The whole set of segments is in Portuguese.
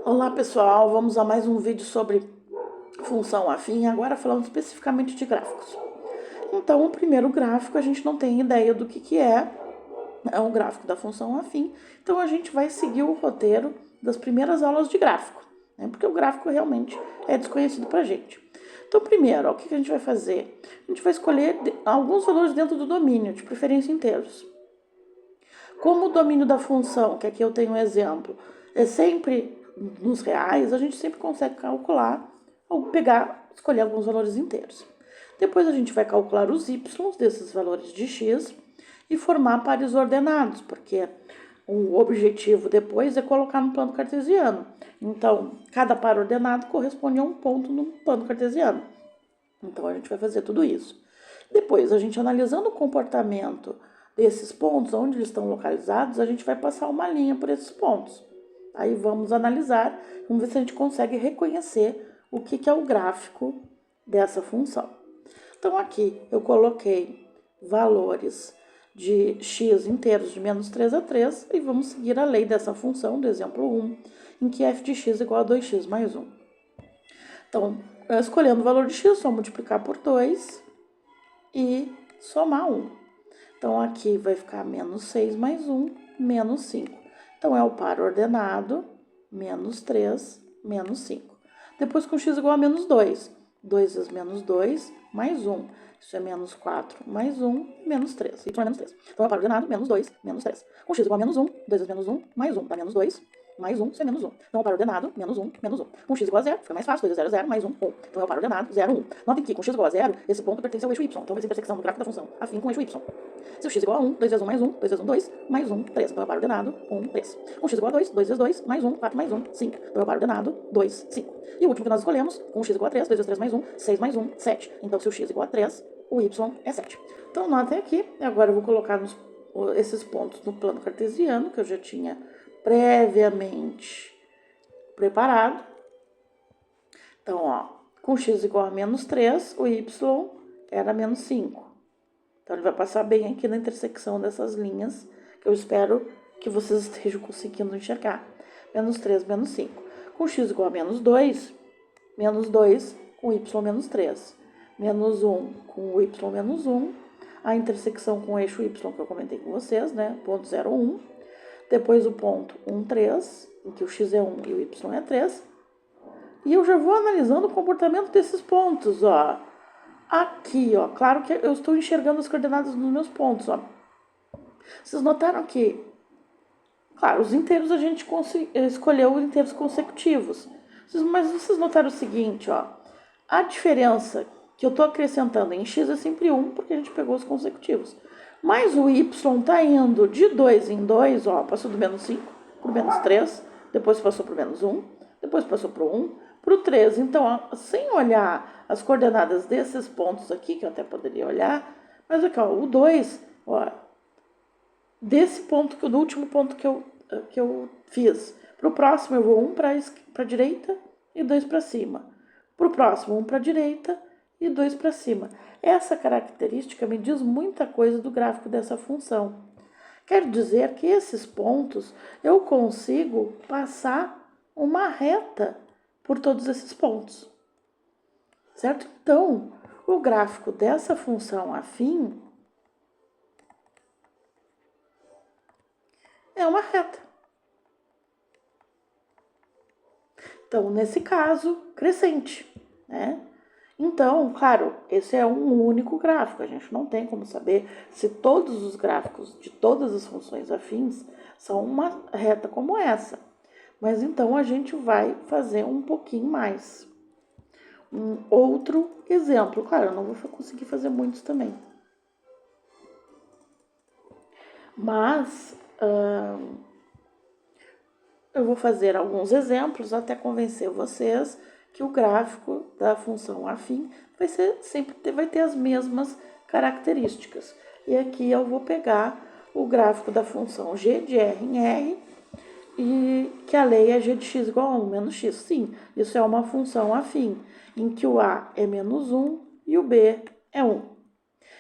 Olá pessoal, vamos a mais um vídeo sobre função afim, agora falando especificamente de gráficos. Então, o primeiro gráfico a gente não tem ideia do que é um gráfico da função afim, então a gente vai seguir o roteiro das primeiras aulas de gráfico, né? Porque o gráfico realmente é desconhecido pra gente. Então, primeiro, ó, o que a gente vai fazer? A gente vai escolher alguns valores dentro do domínio, de preferência inteiros. Como o domínio da função, que aqui eu tenho um exemplo, é sempre nos reais, a gente sempre consegue calcular ou escolher alguns valores inteiros. Depois a gente vai calcular os y desses valores de x e formar pares ordenados, porque o objetivo depois é colocar no plano cartesiano. Então, cada par ordenado corresponde a um ponto no plano cartesiano. Então, a gente vai fazer tudo isso. Depois, a gente analisando o comportamento desses pontos, onde eles estão localizados, a gente vai passar uma linha por esses pontos. Aí vamos analisar, vamos ver se a gente consegue reconhecer o que é o gráfico dessa função. Então aqui eu coloquei valores de x inteiros de menos 3 a 3 e vamos seguir a lei dessa função do exemplo 1, em que f de x é igual a 2x mais 1. Então, escolhendo o valor de x, só multiplicar por 2 e somar 1. Então, aqui vai ficar menos 6 mais 1, menos 5. Então, é o par ordenado, menos 3, menos 5. Depois, com x igual a menos 2. 2 vezes menos 2, mais 1. Isso é menos 4, mais 1, menos 3. Y é menos 3. Então, é o par ordenado, menos 2, menos 3. Com x igual a menos 1, 2 vezes menos 1, mais 1, dá menos 2. Mais 1, isso é menos 1. Então, é o par ordenado, menos 1, menos 1. Com x igual a 0, fica mais fácil. 2 vezes 0 é 0, mais 1, 1. Então, é o par ordenado, 0, 1. Notem que, com x igual a 0, esse ponto pertence ao eixo y. Então, vai ser a intersecção do gráfico da função afim com o eixo y. Se o x igual a 1, 2 vezes 1 mais 1, 2 vezes 1, 2, mais 1, 3. Então, é o par ordenado, 1, 3. Com x igual a 2, 2 vezes 2, mais 1, 4 mais 1, 5. Então, é o par ordenado, 2, 5. E o último que nós escolhemos, com x igual a 3, 2 vezes 3 mais 1, 6 mais 1, 7. Então, se o x igual a 3, o y é 7. Então, notem aqui, agora eu vou colocar esses pontos no plano cartesiano, que eu já tinha previamente preparado. Então, ó, com x igual a menos 3, o y era menos 5. Então, ele vai passar bem aqui na intersecção dessas linhas, que eu espero que vocês estejam conseguindo enxergar. Menos 3, menos 5. Com x igual a menos 2 com y menos 3. Menos 1 com o y menos 1. A intersecção com o eixo y que eu comentei com vocês, né? Ponto 0, 1. Depois o ponto 1, 3, em que o x é 1 e o y é 3. E eu já vou analisando o comportamento desses pontos, ó. Aqui, ó, claro que eu estou enxergando as coordenadas dos meus pontos, ó. Vocês notaram que, claro, os inteiros a gente escolheu inteiros consecutivos. Mas vocês notaram o seguinte, ó. A diferença que eu estou acrescentando em x é sempre 1, porque a gente pegou os consecutivos. Mas o y está indo de 2 em 2, ó, passou do menos 5 para o menos 3, depois passou para o menos 1, depois passou para o 1, para o 3. Então, ó, sem olhar as coordenadas desses pontos aqui, que eu até poderia olhar, mas aqui, ó, o 2, ó, desse ponto, do último ponto que eu fiz, para o próximo eu vou 1 para a direita e 2 para cima. Para o próximo, 1 para a direita e 2 para cima. Essa característica me diz muita coisa do gráfico dessa função. Quer dizer que esses pontos eu consigo passar uma reta por todos esses pontos. Certo? Então, o gráfico dessa função afim é uma reta. Então, nesse caso, crescente, né? Então, claro, esse é um único gráfico. A gente não tem como saber se todos os gráficos de todas as funções afins são uma reta como essa. Mas então a gente vai fazer um pouquinho mais. Um outro exemplo. Claro, eu não vou conseguir fazer muitos também. Mas eu vou fazer alguns exemplos até convencer vocês que o gráfico da função afim vai ter as mesmas características. E aqui eu vou pegar o gráfico da função g de r em r, e que a lei é g de x igual a 1 menos x. Sim, isso é uma função afim, em que o a é menos 1 e o b é 1.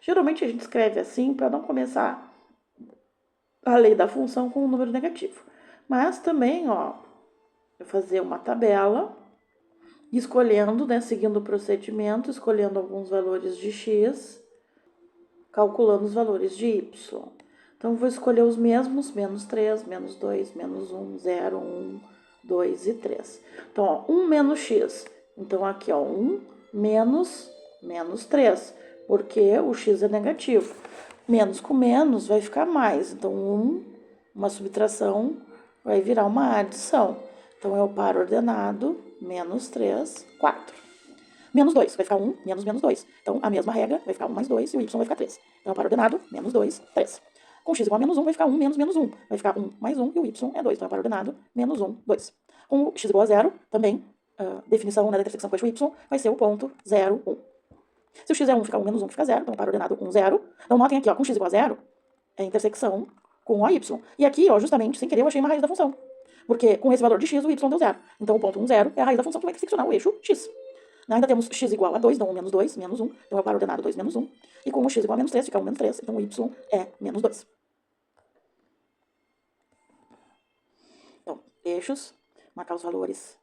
Geralmente a gente escreve assim para não começar a lei da função com um número negativo. Mas também, ó, eu fazer uma tabela, escolhendo, né, seguindo o procedimento, escolhendo alguns valores de x, calculando os valores de y. Então, vou escolher os mesmos, menos 3, menos 2, menos 1, 0, 1, 2 e 3. Então, ó, 1 menos x. Então, aqui, ó, 1 menos 3, porque o x é negativo. Menos com menos vai ficar mais. Então, uma subtração vai virar uma adição. Então, é o par ordenado, menos 3, 4. Menos 2, vai ficar 1, menos 2. Então, a mesma regra, vai ficar 1 mais 2 e o y vai ficar 3. Então, par ordenado, menos 2, 3. Com x igual a menos 1, vai ficar 1 menos 1. Vai ficar 1 mais 1 e o y é 2. Então, par ordenado, menos 1, 2. Com o x igual a 0, também, definição, né, da intersecção com eixo y, vai ser o ponto 0, 1. Se o x é 1, fica 1 menos 1, fica 0. Então, par ordenado, 1, 0. Então, notem aqui, ó, com x igual a 0, é a intersecção com o y. E aqui, ó, justamente, sem querer, eu achei uma raiz da função. Porque com esse valor de x, o y deu 0. Então, o ponto 1, 0 é a raiz da função que vai interseccionar o eixo x. Ainda temos x igual a 2, então 1 menos 2, menos 1. Então, é o par ordenado 2 menos 1. E com o x igual a menos 3, fica 1 menos 3. Então, o y é menos 2. Então, eixos, marcar os valores.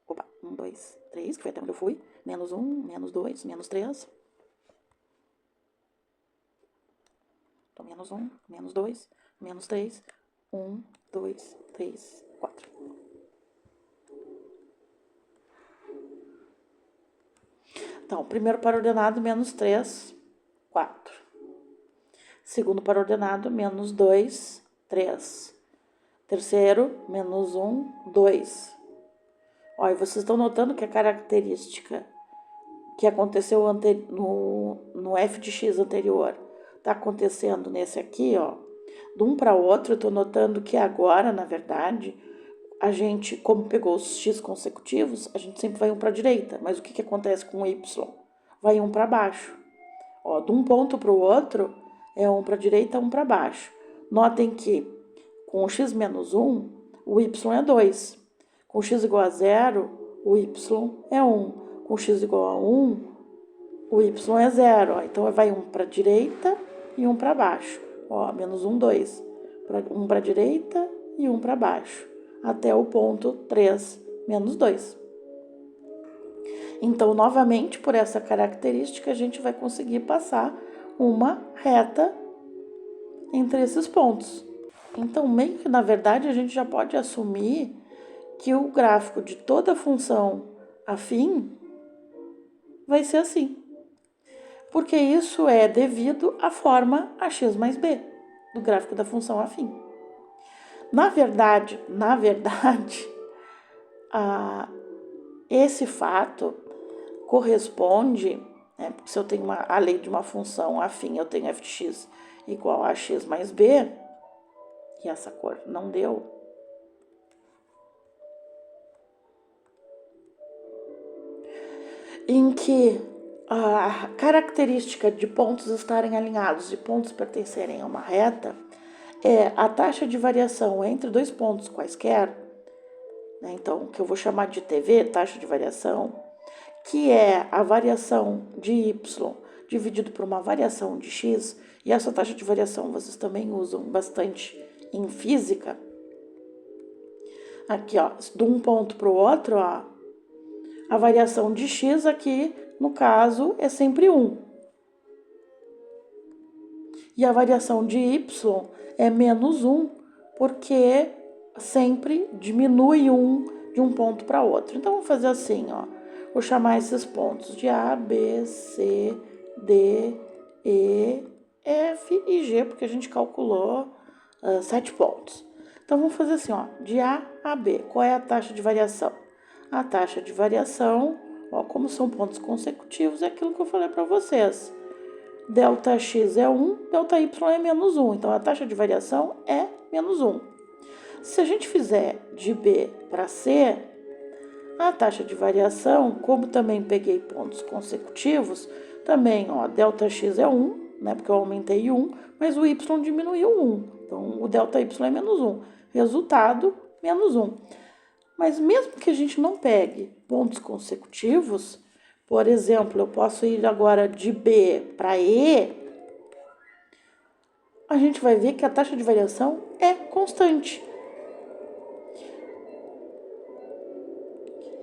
Opa, 1, 2, 3, que foi até onde eu fui. Menos 1, menos 2, menos 3. Então, menos 1, menos 2, menos 3. 1, 2, 3, 4. Então, primeiro par ordenado, menos 3, 4. Segundo par ordenado, menos 2, 3. Terceiro, menos 1, 2. Olha, vocês estão notando que a característica que aconteceu no f de x anterior está acontecendo nesse aqui, ó. De um para o outro, eu estou notando que agora, na verdade, a gente, como pegou os x consecutivos, a gente sempre vai um para a direita. Mas o que acontece com o y? Vai um para baixo. Ó, de um ponto para o outro, é um para a direita, um para baixo. Notem que com o x menos 1, o y é 2. Com x igual a 0, o y é 1. Com x igual a 1, o y é 0. Ó. Então, vai um para a direita e um para baixo. Ó, menos 1, 2. Um para a direita e um para baixo. Até o ponto 3, menos 2. Então, novamente, por essa característica, a gente vai conseguir passar uma reta entre esses pontos. Então, meio que, na verdade, a gente já pode assumir que o gráfico de toda função afim vai ser assim. Porque isso é devido à forma ax mais b do gráfico da função afim. Na verdade, esse fato corresponde, né, se eu tenho a lei de uma função afim, eu tenho f de x igual a x mais b, e essa cor não deu, em que a característica de pontos estarem alinhados e pontos pertencerem a uma reta é a taxa de variação entre dois pontos quaisquer, né, então, que eu vou chamar de TV, taxa de variação, que é a variação de y dividido por uma variação de x, e essa taxa de variação vocês também usam bastante em física. Aqui, ó, de um ponto para o outro, ó, a variação de x aqui, no caso, é sempre 1. E a variação de y é menos 1, porque sempre diminui 1 de um ponto para outro. Então, vamos fazer assim, ó. Vou chamar esses pontos de A, B, C, D, E, F e G, porque a gente calculou 7 pontos. Então, vamos fazer assim, ó, de A a B. Qual é a taxa de variação? A taxa de variação, ó, como são pontos consecutivos, é aquilo que eu falei para vocês. Delta x é 1, delta y é menos 1. Então, a taxa de variação é menos 1. Se a gente fizer de B para C, a taxa de variação, como também peguei pontos consecutivos, também, ó, delta x é 1, né, porque eu aumentei 1, mas o y diminuiu 1. Então, o delta y é menos 1. Resultado, menos 1. Mas mesmo que a gente não pegue pontos consecutivos, Por exemplo, eu posso ir agora de B para E, a gente vai ver que a taxa de variação é constante.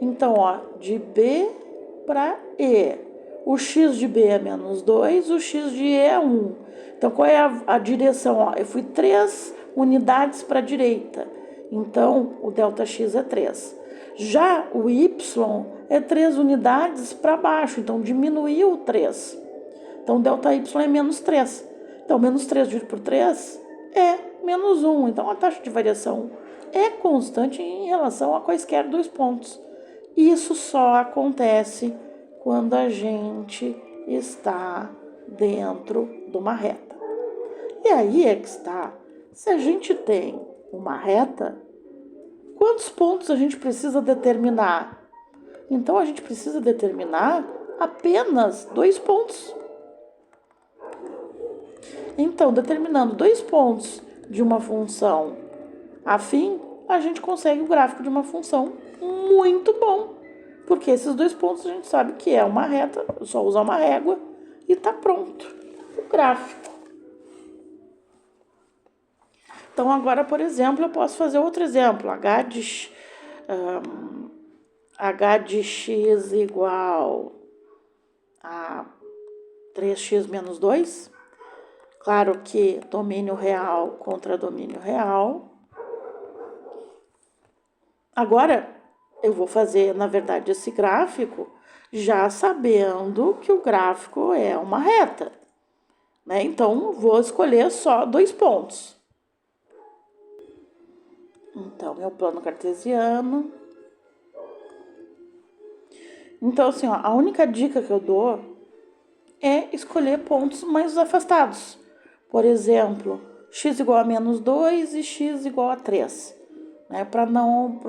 Então, ó, de B para E, o x de B é menos 2, o x de E é 1. Então, qual é a direção? Ó, eu fui 3 unidades para a direita, então o ΔX é 3. Já o Y é 3 unidades para baixo, então diminuiu 3. Então, ΔY é menos 3. Então, menos 3 dividido por 3 é menos 1. Então, a taxa de variação é constante em relação a quaisquer dois pontos. Isso só acontece quando a gente está dentro de uma reta. E aí é que está. Se a gente tem uma reta, quantos pontos a gente precisa determinar? Então, a gente precisa determinar apenas 2 pontos. Então, determinando 2 pontos de uma função afim, a gente consegue o gráfico de uma função muito bom. Porque esses 2 pontos a gente sabe que é uma reta, só usar uma régua e está pronto o gráfico. Então, agora, por exemplo, eu posso fazer outro exemplo. H de x igual a 3x menos 2. Claro que domínio real contra domínio real. Agora, eu vou fazer, na verdade, esse gráfico já sabendo que o gráfico é uma reta, né? Então, vou escolher só 2 pontos. Então, meu plano cartesiano. Então, assim, ó, a única dica que eu dou é escolher pontos mais afastados. Por exemplo, x igual a menos 2 e x igual a 3. Né? Para não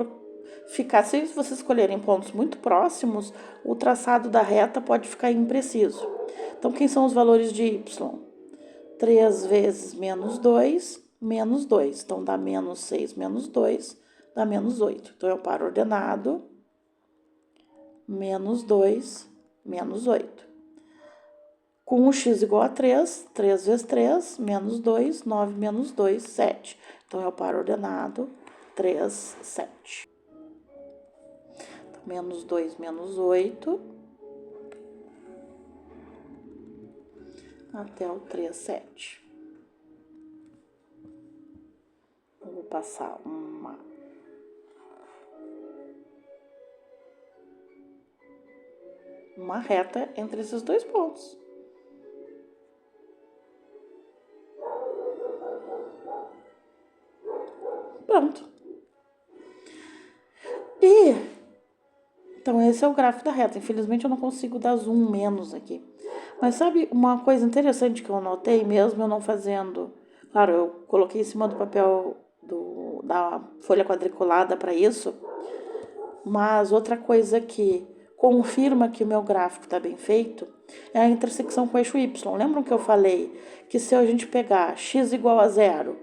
ficar, se vocês escolherem pontos muito próximos, o traçado da reta pode ficar impreciso. Então, quem são os valores de y? 3 vezes menos 2, menos 2. Então, dá menos 6 menos 2, dá menos 8. Então, eu paro ordenado, menos 2, menos 8. Com o x igual a 3, 3 vezes 3, menos 2, 9 menos 2, 7. Então, eu paro ordenado, 3, 7. Então, menos 2, menos 8, até o 3, 7. Vou passar uma reta entre esses 2 pontos. Pronto. Então, esse é o gráfico da reta. Infelizmente, eu não consigo dar zoom menos aqui. Mas sabe uma coisa interessante que eu notei, mesmo eu não fazendo... Claro, eu coloquei em cima do papel da folha quadriculada para isso. Mas outra coisa que confirma que o meu gráfico está bem feito é a intersecção com o eixo Y. Lembram que eu falei que se a gente pegar x igual a 0,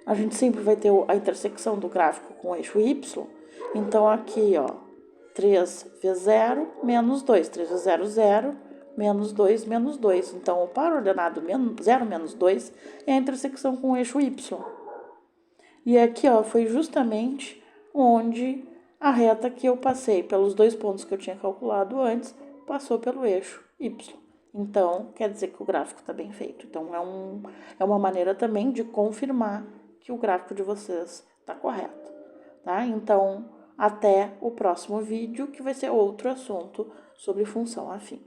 a gente sempre vai ter a intersecção do gráfico com o eixo Y? Então, aqui, ó, 3 vezes 0, menos 2. 3 vezes 0, 0, menos 2, menos 2. Então, o par ordenado 0 menos 2 é a intersecção com o eixo Y. E aqui, ó, foi justamente onde a reta que eu passei pelos 2 pontos que eu tinha calculado antes, passou pelo eixo Y. Então, quer dizer que o gráfico está bem feito. Então, é uma maneira também de confirmar que o gráfico de vocês está correto, tá? Então, até o próximo vídeo, que vai ser outro assunto sobre função afim.